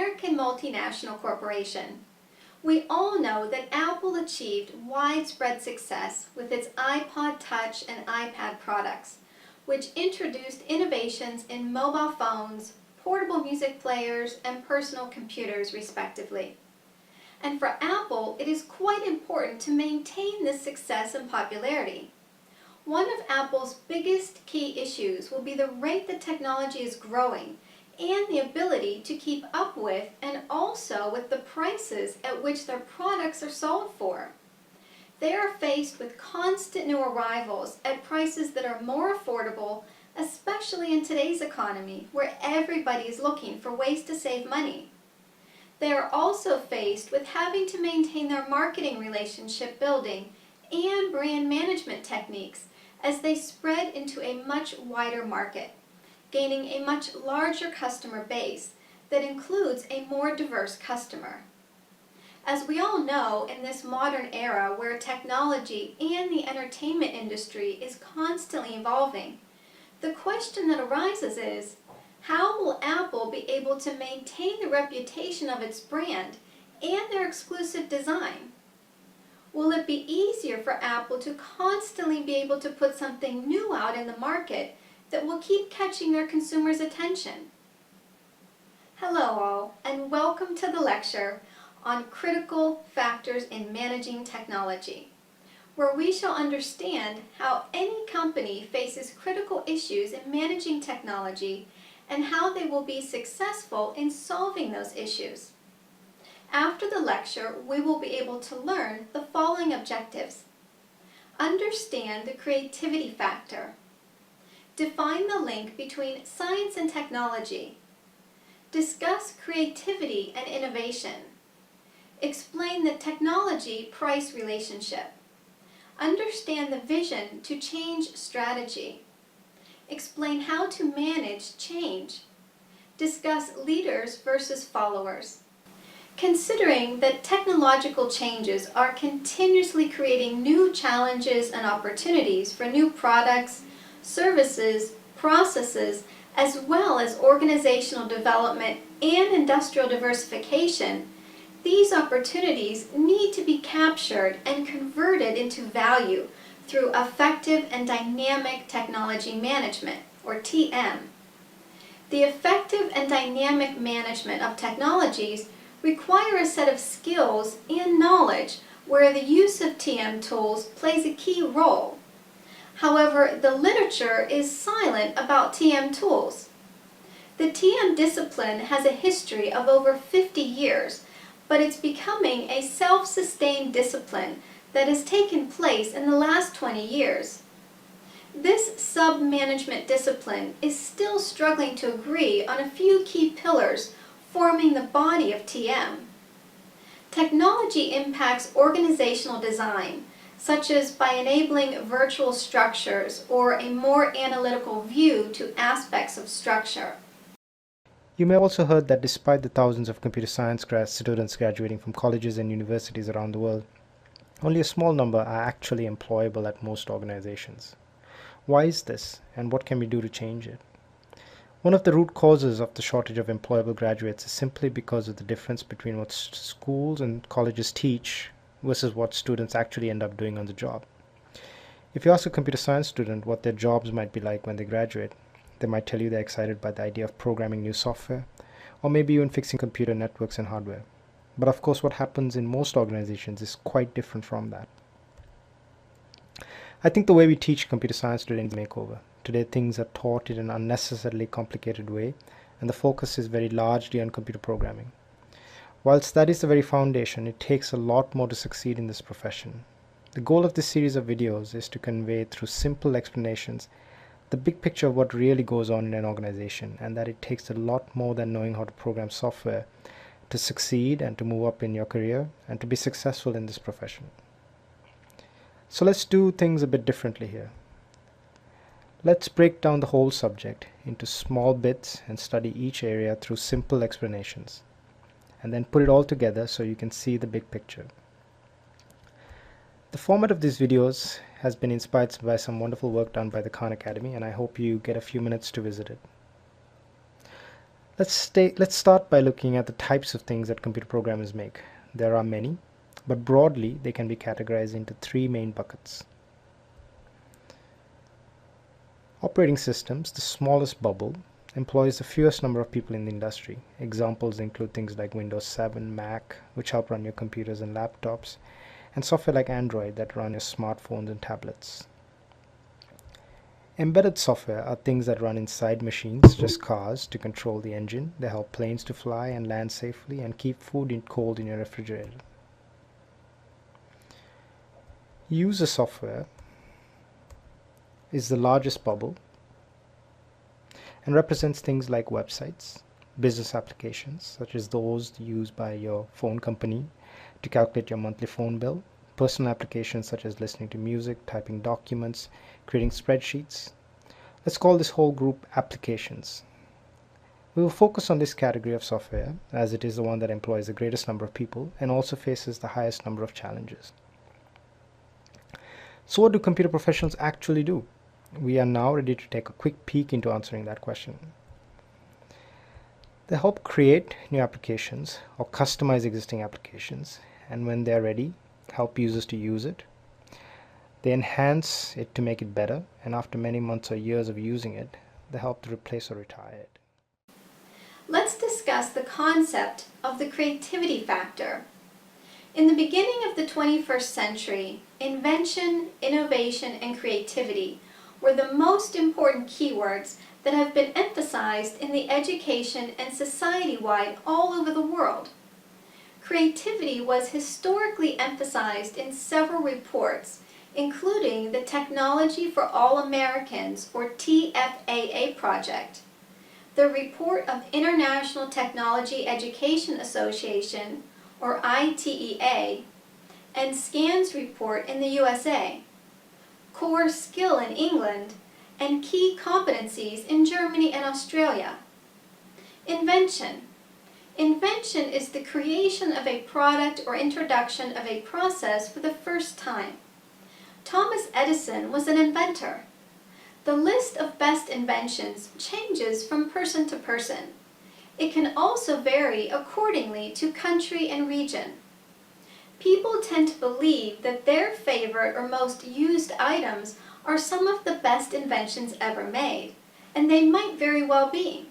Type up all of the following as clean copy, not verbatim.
American multinational corporation. We all know that Apple achieved widespread success with its iPod Touch and iPad products, which introduced innovations in mobile phones, portable music players, and personal computers, respectively. And for Apple, it is quite important to maintain this success and popularity. One of Apple's biggest key issues will be the rate that technology is growing and the ability to keep up with and also with the prices at which their products are sold for. They are faced with constant new arrivals at prices that are more affordable, especially in today's economy where everybody is looking for ways to save money. They are also faced with having to maintain their marketing relationship building and brand management techniques as they spread into a much wider market, gaining a much larger customer base that includes a more diverse customer. As we all know, in this modern era where technology and the entertainment industry is constantly evolving, the question that arises is, how will Apple be able to maintain the reputation of its brand and their exclusive design? Will it be easier for Apple to constantly be able to put something new out in the market that will keep catching their consumers' attention? Hello all, and welcome to the lecture on Critical Factors in Managing Technology, where we shall understand how any company faces critical issues in managing technology and how they will be successful in solving those issues. After the lecture, we will be able to learn the following objectives. Understand the creativity factor. Define the link between science and technology. Discuss creativity and innovation. Explain the technology-price relationship. Understand the vision to change strategy. Explain how to manage change. Discuss leaders versus followers. Considering that technological changes are continuously creating new challenges and opportunities for new products, services, processes, as well as organizational development and industrial diversification, these opportunities need to be captured and converted into value through effective and dynamic technology management, or TM. The effective and dynamic management of technologies require a set of skills and knowledge where the use of TM tools plays a key role. However, the literature is silent about TM tools. The TM discipline has a history of over 50 years, but it's becoming a self-sustained discipline that has taken place in the last 20 years. This sub-management discipline is still struggling to agree on a few key pillars forming the body of TM. Technology impacts organizational design, such as by enabling virtual structures or a more analytical view to aspects of structure. You may also heard that despite the thousands of computer science students graduating from colleges and universities around the world, only a small number are actually employable at most organizations. Why is this, and what can we do to change it? One of the root causes of the shortage of employable graduates is simply because of the difference between what schools and colleges teach versus what students actually end up doing on the job. If you ask a computer science student what their jobs might be like when they graduate, they might tell you they're excited by the idea of programming new software, or maybe even fixing computer networks and hardware. But of course, what happens in most organizations is quite different from that. I think the way we teach computer science today needs a makeover. Today, things are taught in an unnecessarily complicated way, and the focus is very largely on computer programming. Whilst that is the very foundation, it takes a lot more to succeed in this profession. The goal of this series of videos is to convey through simple explanations the big picture of what really goes on in an organization, and that it takes a lot more than knowing how to program software to succeed and to move up in your career and to be successful in this profession. So let's do things a bit differently here. Let's break down the whole subject into small bits and study each area through simple explanations, and then put it all together so you can see the big picture. The format of these videos has been inspired by some wonderful work done by the Khan Academy, and I hope you get a few minutes to visit it. Let's start by looking at the types of things that computer programmers make. There are many, but broadly they can be categorized into three main buckets. Operating systems, the smallest bubble, employs the fewest number of people in the industry. Examples include things like Windows 7, Mac, which help run your computers and laptops, and software like Android that run your smartphones and tablets. Embedded software are things that run inside machines, such as cars, to control the engine. They help planes to fly and land safely and keep food cold in your refrigerator. User software is the largest bubble and represents things like websites, business applications, such as those used by your phone company to calculate your monthly phone bill, personal applications such as listening to music, typing documents, creating spreadsheets. Let's call this whole group applications. We will focus on this category of software as it is the one that employs the greatest number of people and also faces the highest number of challenges. So what do computer professionals actually do? We are now ready to take a quick peek into answering that question. They help create new applications or customize existing applications, and when they're ready, help users to use it. They enhance it to make it better, and after many months or years of using it, they help to replace or retire it. Let's discuss the concept of the creativity factor. In the beginning of the 21st century, invention, innovation, and creativity were the most important keywords that have been emphasized in the education and society-wide all over the world. Creativity was historically emphasized in several reports, including the Technology for All Americans, or TFAA project, the report of International Technology Education Association, or ITEA, and SCAN's report in the USA, Core Skill in England, and Key Competencies in Germany and Australia. Invention. Invention is the creation of a product or introduction of a process for the first time. Thomas Edison was an inventor. The list of best inventions changes from person to person. It can also vary accordingly to country and region. People tend to believe that their favorite or most used items are some of the best inventions ever made, and they might very well be.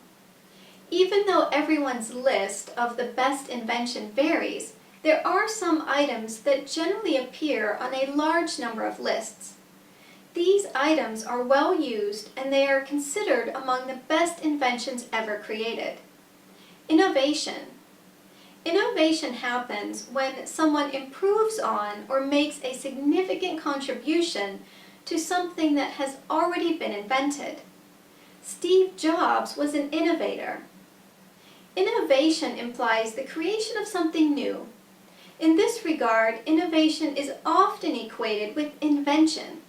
Even though everyone's list of the best invention varies, there are some items that generally appear on a large number of lists. These items are well used and they are considered among the best inventions ever created. Innovation. Innovation happens when someone improves on or makes a significant contribution to something that has already been invented. Steve Jobs was an innovator. Innovation implies the creation of something new. In this regard, innovation is often equated with invention.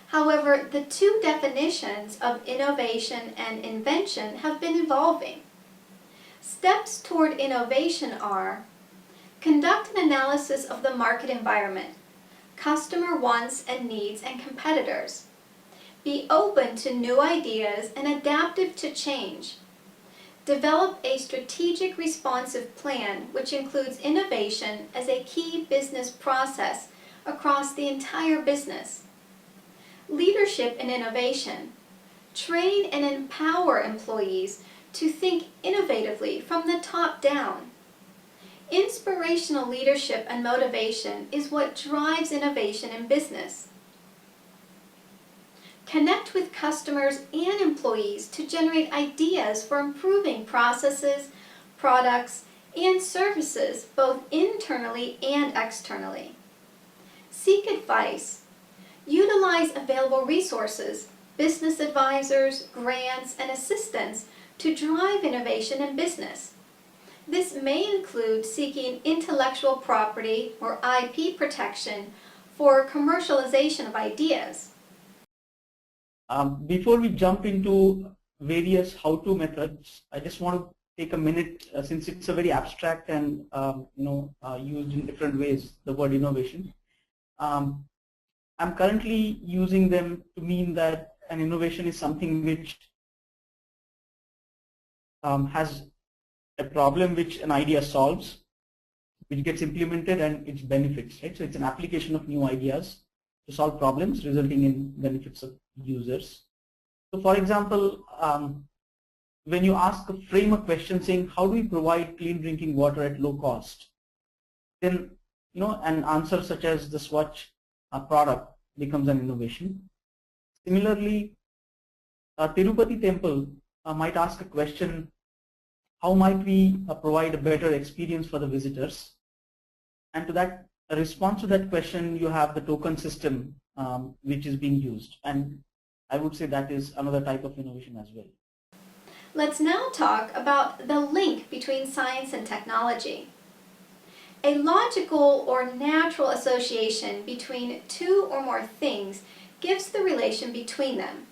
However, the two definitions of innovation and invention have been evolving. Steps toward innovation are: conduct an analysis of the market environment, customer wants and needs and competitors. Be open to new ideas and adaptive to change. Develop a strategic responsive plan which includes innovation as a key business process across the entire business. Leadership and innovation. Train and empower employees to think innovatively from the top down. Inspirational leadership and motivation is what drives innovation in business. Connect with customers and employees to generate ideas for improving processes, products, and services both internally and externally. Seek advice. Utilize available resources, business advisors, grants, and assistance to drive innovation in business. This may include seeking intellectual property or IP protection for commercialization of ideas. Before we jump into various how-to methods, I just want to take a minute, since it's a very abstract and used in different ways, the word innovation. I'm currently using them to mean that an innovation is something which has a problem which an idea solves, which gets implemented and its benefits, right? So it's an application of new ideas to solve problems resulting in benefits of users. So for example, when you frame a question saying, how do we provide clean drinking water at low cost? Then, an answer such as the Swatch product becomes an innovation. Similarly, a Tirupati temple might ask a question, how might we provide a better experience for the visitors? And to that, a response to that question, you have the token system which is being used. And I would say that is another type of innovation as well. Let's now talk about the link between science and technology. A logical or natural association between two or more things gives the relation between them.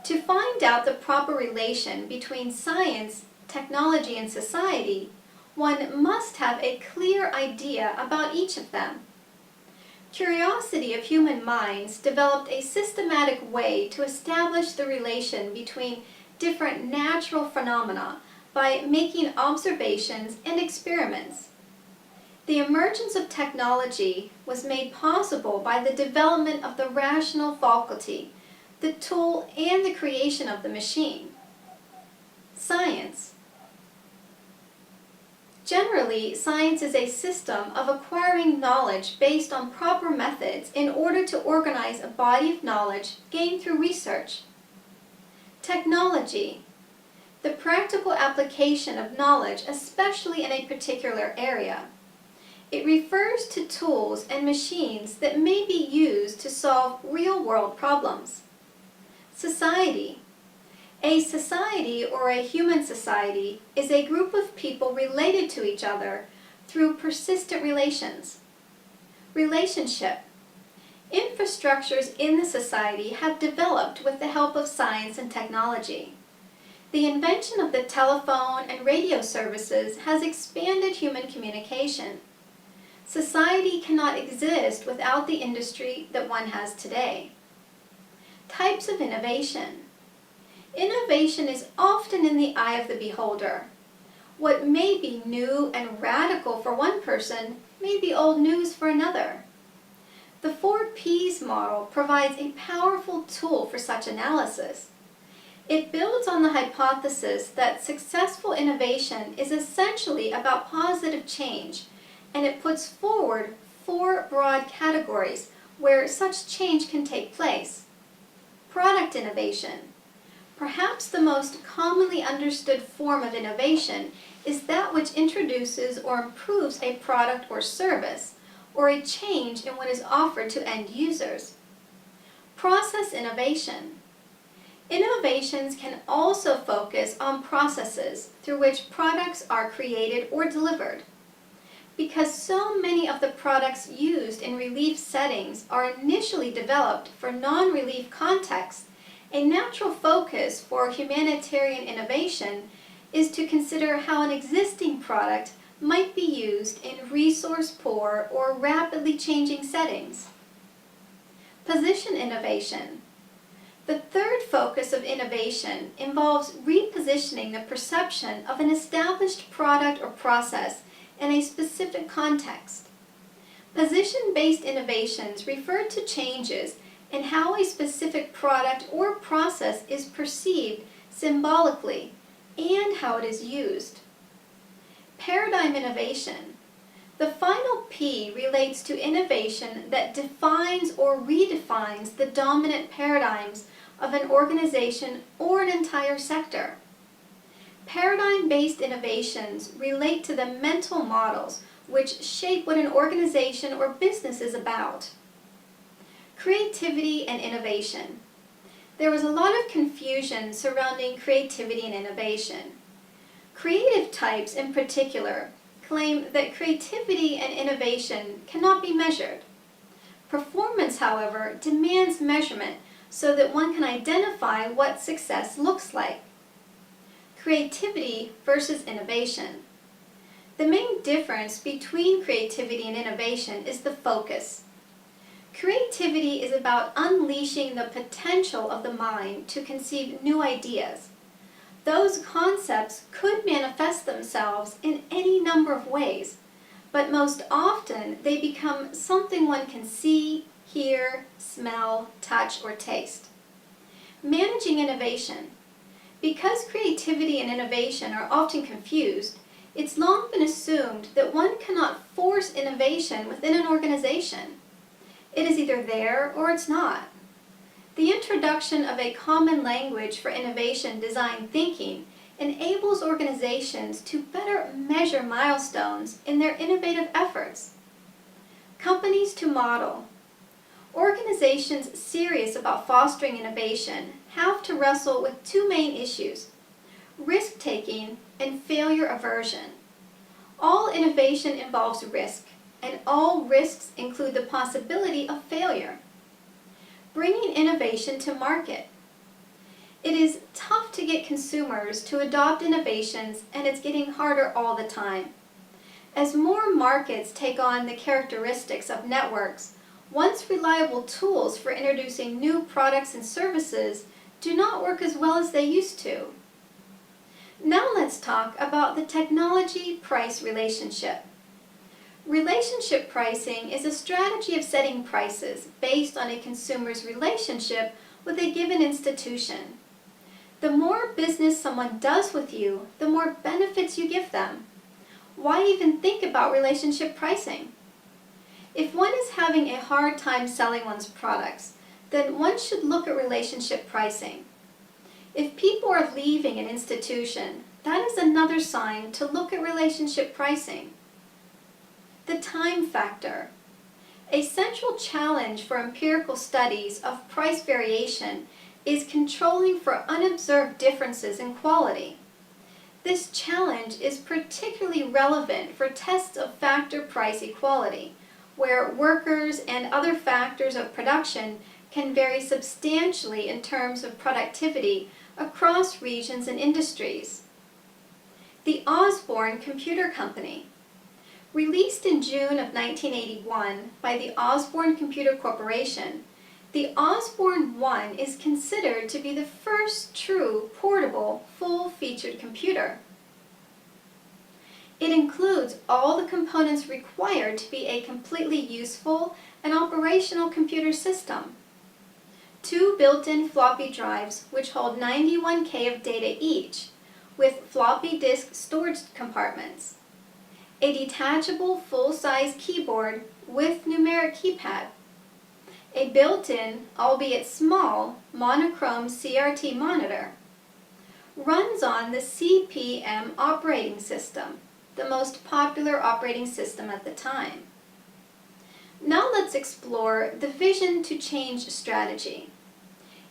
To find out the proper relation between science, technology, and society, one must have a clear idea about each of them. Curiosity of human minds developed a systematic way to establish the relation between different natural phenomena by making observations and experiments. The emergence of technology was made possible by the development of the rational faculty, the tool, and the creation of the machine. Science. Generally, science is a system of acquiring knowledge based on proper methods in order to organize a body of knowledge gained through research. Technology. The practical application of knowledge, especially in a particular area. It refers to tools and machines that may be used to solve real-world problems. Society. A society or a human society is a group of people related to each other through persistent relations. Relationship. Infrastructures in the society have developed with the help of science and technology. The invention of the telephone and radio services has expanded human communication. Society cannot exist without the industry that one has today. Types of innovation. Innovation is often in the eye of the beholder. What may be new and radical for one person may be old news for another. The 4 Ps model provides a powerful tool for such analysis. It builds on the hypothesis that successful innovation is essentially about positive change, and it puts forward 4 broad categories where such change can take place. Product innovation. Perhaps the most commonly understood form of innovation is that which introduces or improves a product or service, or a change in what is offered to end users. Process innovation. Innovations can also focus on processes through which products are created or delivered. Because so many of the products used in relief settings are initially developed for non-relief contexts, a natural focus for humanitarian innovation is to consider how an existing product might be used in resource-poor or rapidly changing settings. Position innovation. The third focus of innovation involves repositioning the perception of an established product or process in a specific context. Position-based innovations refer to changes in how a specific product or process is perceived symbolically and how it is used. Paradigm innovation. The final P relates to innovation that defines or redefines the dominant paradigms of an organization or an entire sector. Paradigm-based innovations relate to the mental models which shape what an organization or business is about. Creativity and innovation. There was a lot of confusion surrounding creativity and innovation. Creative types in particular claim that creativity and innovation cannot be measured. Performance, however, demands measurement so that one can identify what success looks like. Creativity versus innovation. The main difference between creativity and innovation is the focus. Creativity is about unleashing the potential of the mind to conceive new ideas. Those concepts could manifest themselves in any number of ways, but most often they become something one can see, hear, smell, touch, or taste. Managing innovation. Because creativity and innovation are often confused, it's long been assumed that one cannot force innovation within an organization. It is either there or it's not. The introduction of a common language for innovation design thinking enables organizations to better measure milestones in their innovative efforts. Companies to model. Organizations serious about fostering innovation have to wrestle with two main issues: risk-taking and failure aversion. All innovation involves risk, and all risks include the possibility of failure. Bringing innovation to market. It is tough to get consumers to adopt innovations, and it's getting harder all the time. As more markets take on the characteristics of networks, once reliable tools for introducing new products and services do not work as well as they used to. Now let's talk about the technology-price relationship. Relationship pricing is a strategy of setting prices based on a consumer's relationship with a given institution. The more business someone does with you, the more benefits you give them. Why even think about relationship pricing? If one is having a hard time selling one's products, then one should look at relationship pricing. If people are leaving an institution, that is another sign to look at relationship pricing. The time factor. A central challenge for empirical studies of price variation is controlling for unobserved differences in quality. This challenge is particularly relevant for tests of factor price equality, where workers and other factors of production can vary substantially in terms of productivity across regions and industries. The Osborne Computer Company. Released in June of 1981 by the Osborne Computer Corporation, the Osborne 1 is considered to be the first true portable, full-featured computer. It includes all the components required to be a completely useful and operational computer system. 2 built-in floppy drives which hold 91K of data each, with floppy disk storage compartments. A detachable full-size keyboard with numeric keypad. A built-in, albeit small, monochrome CRT monitor. Runs on the CP/M operating system, the most popular operating system at the time. Now let's explore the vision to change strategy.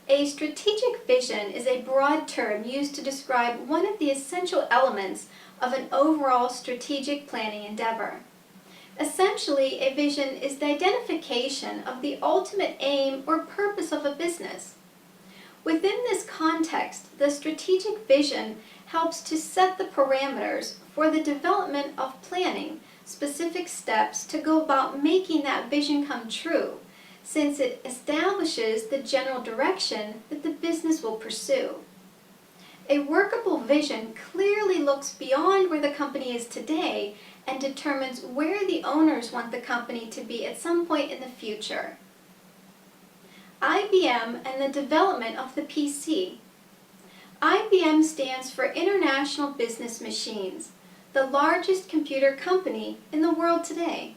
A strategic vision is a broad term used to describe one of the essential elements of an overall strategic planning endeavor. Essentially, a vision is the identification of the ultimate aim or purpose of a business. Within this context, the strategic vision helps to set the parameters for the development of planning specific steps to go about making that vision come true, since it establishes the general direction that the business will pursue. A workable vision clearly looks beyond where the company is today and determines where the owners want the company to be at some point in the future. IBM and the development of the PC. IBM stands for International Business Machines, the largest computer company in the world today.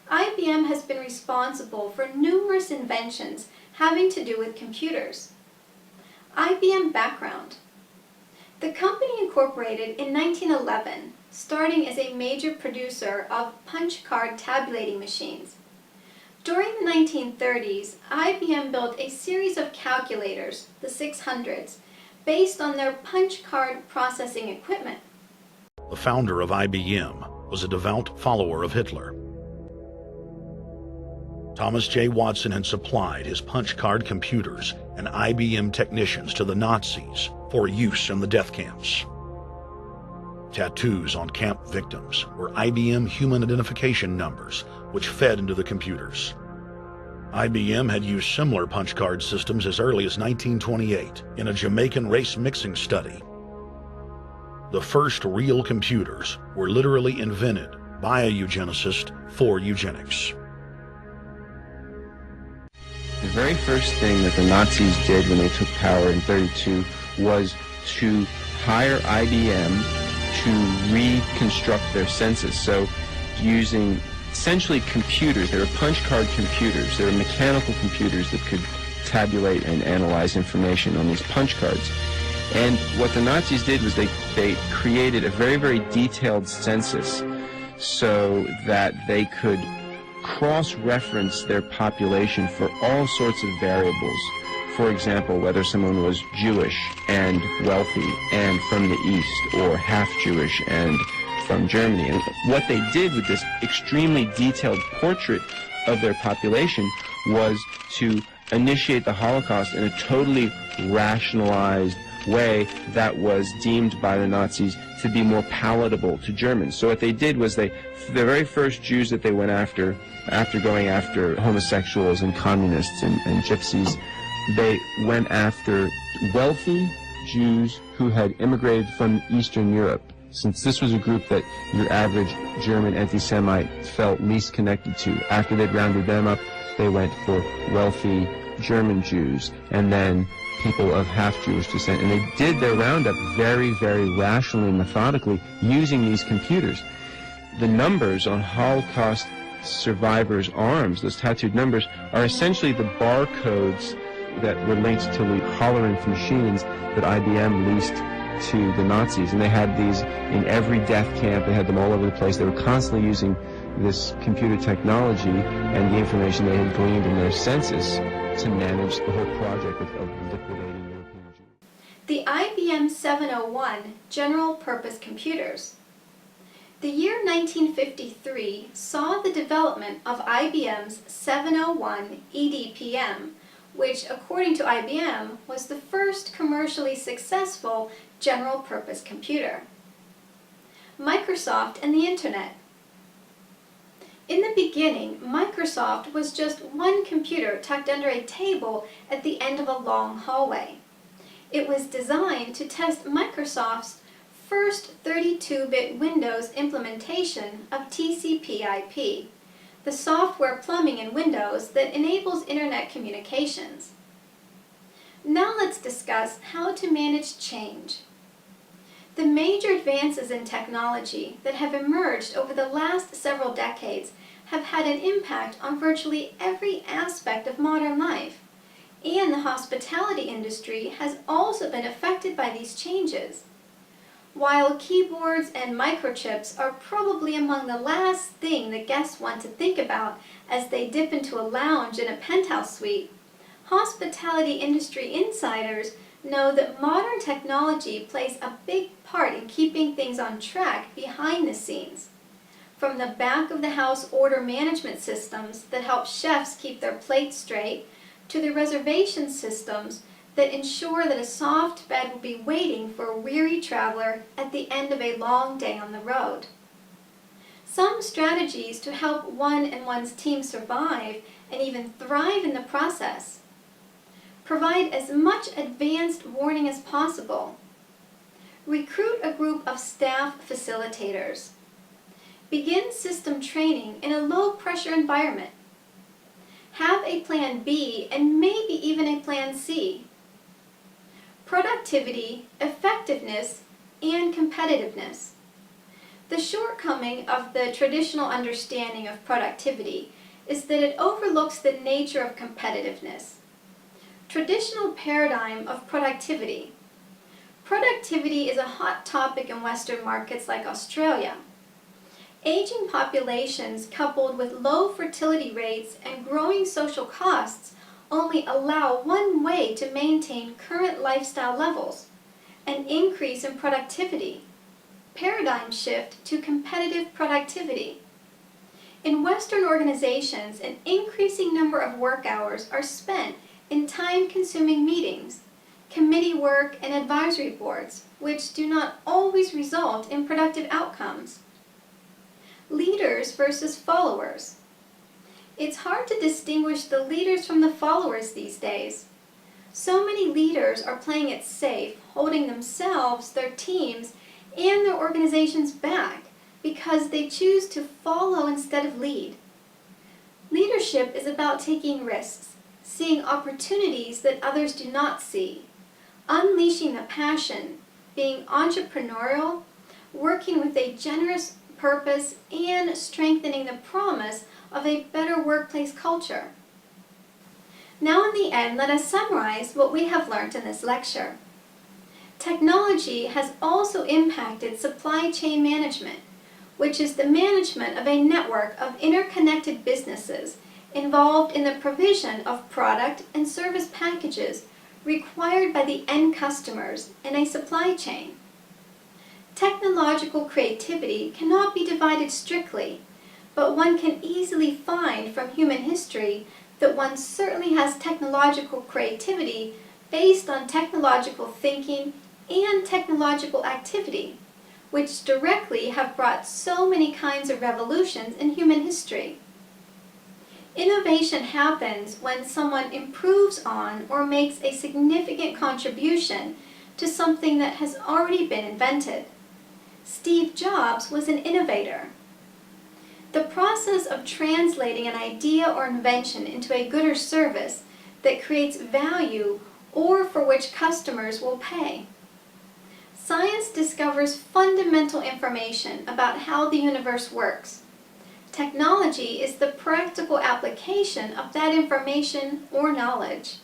IBM has been responsible for numerous inventions having to do with computers. IBM background. The company incorporated in 1911, starting as a major producer of punch card tabulating machines. During the 1930s, IBM built a series of calculators, the 600s, based on their punch card processing equipment. The founder of IBM was a devout follower of Hitler. Thomas J. Watson had supplied his punch card computers and IBM technicians to the Nazis for use in the death camps. Tattoos on camp victims were IBM human identification numbers, which fed into the computers. IBM had used similar punch card systems as early as 1928 in a Jamaican race mixing study. The first real computers were literally invented by a eugenicist for eugenics. The very first thing that the Nazis did when they took power in 1932 was to hire IBM to reconstruct their census. So using essentially computers, they were punch card computers, they were mechanical computers that could tabulate and analyze information on these punch cards. And what the Nazis did was they created a very, very detailed census so that they could cross-reference their population for all sorts of variables. For example, whether someone was Jewish and wealthy and from the East, or half Jewish and from Germany. And what they did with this extremely detailed portrait of their population was to initiate the Holocaust in a totally rationalized way that was deemed by the Nazis to be more palatable to Germans. So what they did was the very first Jews that they went after going after homosexuals and communists and gypsies, they went after wealthy Jews who had immigrated from Eastern Europe, since this was a group that your average German anti-Semite felt least connected to. After they'd rounded them up, they went for wealthy German Jews, and then people of half-Jewish descent. And they did their roundup very, very rationally and methodically using these computers. The numbers on Holocaust survivors' arms, those tattooed numbers, are essentially the barcodes that were linked to the Hollerith machines that IBM leased to the Nazis. And they had these in every death camp. They had them all over the place. They were constantly using this computer technology and the information they had gleaned in their census to manage the whole project of liquidating European Jews. The IBM 701 General Purpose Computers. The year 1953 saw the development of IBM's 701 EDPM, which, according to IBM, was the first commercially successful general-purpose computer. Microsoft and the Internet. In the beginning, Microsoft was just one computer tucked under a table at the end of a long hallway. It was designed to test Microsoft's first 32-bit Windows implementation of TCP/IP, the software plumbing in Windows that enables Internet communications. Now let's discuss how to manage change. The major advances in technology that have emerged over the last several decades have had an impact on virtually every aspect of modern life, and the hospitality industry has also been affected by these changes. While keyboards and microchips are probably among the last thing that guests want to think about as they dip into a lounge in a penthouse suite, hospitality industry insiders know that modern technology plays a big part in keeping things on track behind the scenes. From the back-of-the-house order management systems that help chefs keep their plates straight, to the reservation systems that ensure that a soft bed will be waiting for a weary traveler at the end of a long day on the road. Some strategies to help one and one's team survive and even thrive in the process. Provide as much advanced warning as possible. Recruit a group of staff facilitators. Begin system training in a low-pressure environment. Have a plan B and maybe even a plan C. Productivity, effectiveness, and competitiveness. The shortcoming of the traditional understanding of productivity is that it overlooks the nature of competitiveness. Traditional paradigm of productivity. Productivity is a hot topic in Western markets like Australia. Aging populations coupled with low fertility rates and growing social costs only allow one way to maintain current lifestyle levels, an increase in productivity. Paradigm shift to competitive productivity. In Western organizations, an increasing number of work hours are spent in time-consuming meetings, committee work, and advisory boards, which do not always result in productive outcomes. Leaders versus followers. It's hard to distinguish the leaders from the followers these days. So many leaders are playing it safe, holding themselves, their teams, and their organizations back because they choose to follow instead of lead. Leadership is about taking risks, seeing opportunities that others do not see, unleashing the passion, being entrepreneurial, working with a generous purpose, and strengthening the promise of a better workplace culture. Now in the end, let us summarize what we have learned in this lecture. Technology has also impacted supply chain management, which is the management of a network of interconnected businesses involved in the provision of product and service packages required by the end customers in a supply chain. Technological creativity cannot be divided strictly, but one can easily find from human history that one certainly has technological creativity based on technological thinking and technological activity, which directly have brought so many kinds of revolutions in human history. Innovation happens when someone improves on or makes a significant contribution to something that has already been invented. Steve Jobs was an innovator. The process of translating an idea or invention into a good or service that creates value or for which customers will pay. Science discovers fundamental information about how the universe works. Technology is the practical application of that information or knowledge.